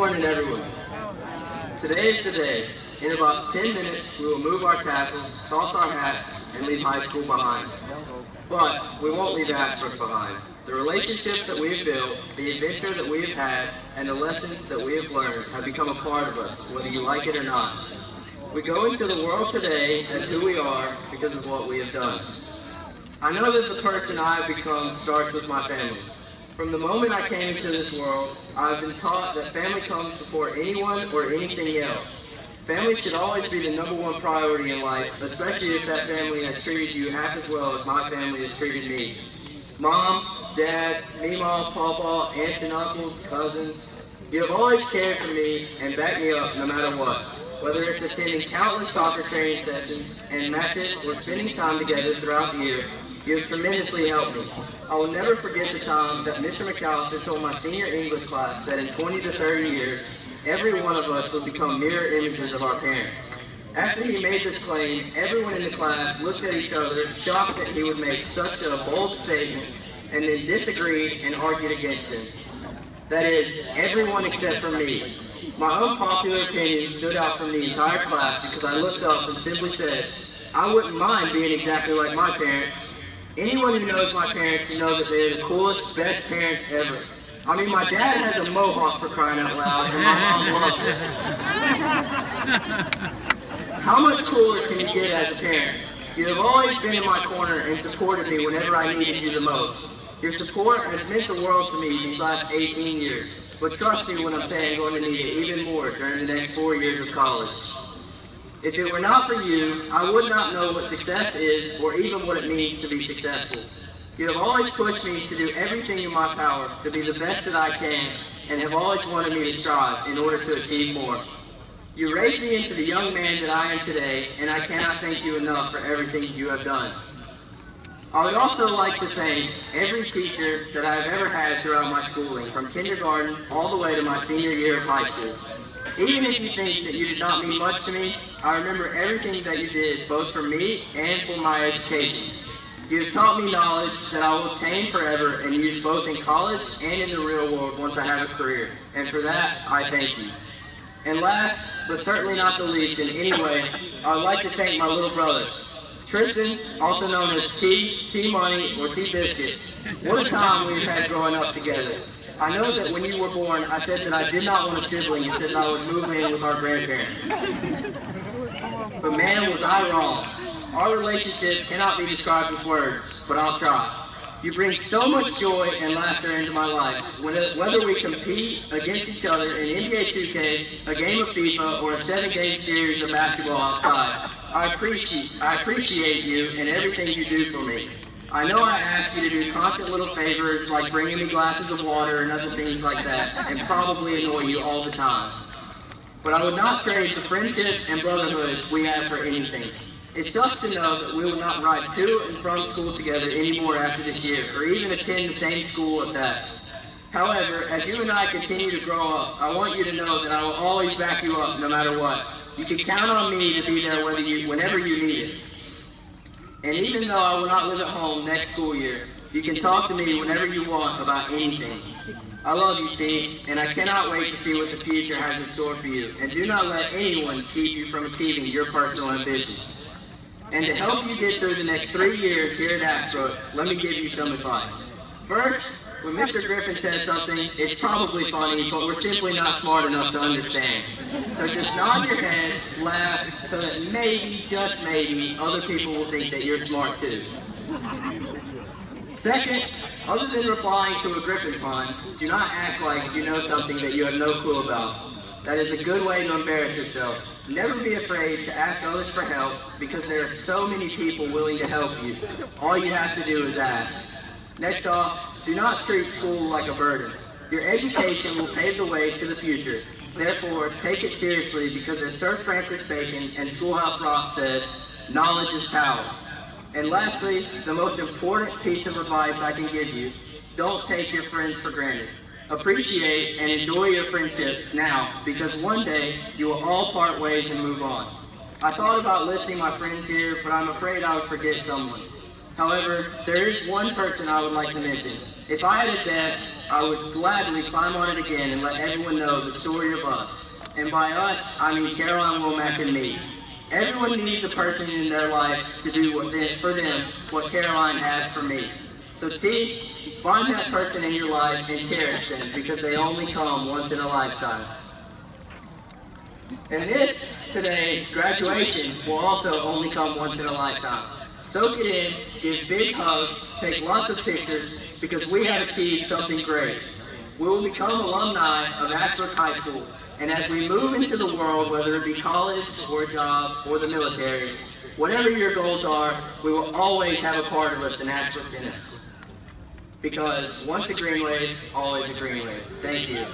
morning, everyone. Today is the day. In about 10 minutes, we will move our tassels, toss our hats, and leave high school behind. But we won't leave Ashbrook behind. The relationships that we have built, the adventure that we have had, and the lessons that we have learned have become a part of us, whether you like it or not. We go into the world today as who we are because of what we have done. I know that the person I have become starts with my family. From the moment I came into this world, I have been taught that family comes before anyone or anything else. Family should always be the #1 priority in life, especially if that family has treated you half as well as my family has treated me. Mom, Dad, Mima, Papa, aunts and uncles, cousins, you have always cared for me and backed me up no matter what. Whether it's attending countless soccer training sessions and matches or spending time together throughout the year, you have tremendously helped me. I will never forget the time that Mr. McAllister told my senior English class that in 20 to 30 years, every one of us will become mirror images of our parents. After he made this claim, everyone in the class looked at each other, shocked that he would make such a bold statement, and then disagreed and argued against him. That is, everyone except for me. My unpopular opinion stood out from the entire class because I looked up and simply said, I wouldn't mind being exactly like my parents. Anyone who knows my parents knows that they're the coolest, best parents ever. I mean, my dad has a mohawk for crying out loud, and my mom loves it. How much cooler can you get as a parent? You have always been in my corner and supported me whenever I needed you the most. Your support has meant the world to me these last 18 years, but trust me when I'm saying I'm going to need it even more during the next 4 years of college. If it were not for you, I would not know what success is or even what it means to be successful. You have always pushed me to do everything in my power to be the best that I can and have always wanted me to strive in order to achieve more. You raised me into the young man that I am today, and I cannot thank you enough for everything you have done. I would also like to thank every teacher that I have ever had throughout my schooling, from kindergarten all the way to my senior year of high school. Even if you think that you did not mean much to me, I remember everything that you did, both for me and for my education. You have taught me knowledge that I will obtain forever and use both in college and in the real world once I have a career, and for that, I thank you. And last, but certainly not the least in any way, I would like to thank my little brother, Tristan, also known as T-Money, or T-Biscuit. What a time we've had growing up together. I know that when you were born, I said that I did not want a sibling and said that I would move in with our grandparents. But man, was I wrong. Our relationship cannot be described with words, but I'll try. You bring so much joy and laughter into my life. Whether we compete against each other in NBA 2K, a game of FIFA, or a 7-game series of basketball outside, I appreciate you and everything you do for me. I know I ask you to do constant little favors like bringing me glasses of water and other things like that, and probably annoy you all the time. But I would not trade the friendship and brotherhood we have for anything. It's just to know that we will not ride to and from school together anymore after this year, or even attend the same school at that. However, as you and I continue to grow up, I want you to know that I will always back you up no matter what. You can count on me to be there whenever you need it. And even though I will not live at home next school year, you can talk to me whenever you want about anything. I love you, T, and I cannot wait to see what the future has in store for you. And do not let anyone keep you from achieving your personal ambitions. And to help you get through the next 3 years here at Ashbrook, let me give you some advice. First, when Mr. Griffin says something, it's probably funny, but we're simply not smart enough to understand. So just nod your head, laugh, so that maybe, just maybe, other people will think that you're smart too. Second, other than replying to a Griffin pun, do not act like you know something that you have no clue about. That is a good way to embarrass yourself. Never be afraid to ask others for help because there are so many people willing to help you. All you have to do is ask. Next off, do not treat school like a burden. Your education will pave the way to the future. Therefore, take it seriously because as Sir Francis Bacon and Schoolhouse Rock said, knowledge is power. And lastly, the most important piece of advice I can give you, don't take your friends for granted. Appreciate and enjoy your friendships now because one day you will all part ways and move on. I thought about listing my friends here, but I'm afraid I would forget someone. However, there is one person I would like to mention. If I had a debt, I would gladly climb on it again and let everyone know the story of us. And by us, I mean Caroline, Womack, and me. Everyone needs a person in their life to do for them what Caroline has for me. So T, find that person in your life and cherish them because they only come once in a lifetime. And this, today, graduation, will also only come once in a lifetime. Soak it in, give big hugs, take lots of pictures, because we have achieved something great. We will become alumni of Ashbrook High School, and as we move into the world, whether it be college or a job or the military, whatever your goals are, we will always have a part of us in Ashbrook Dennis. Because once a green wave, always a green wave. Thank you.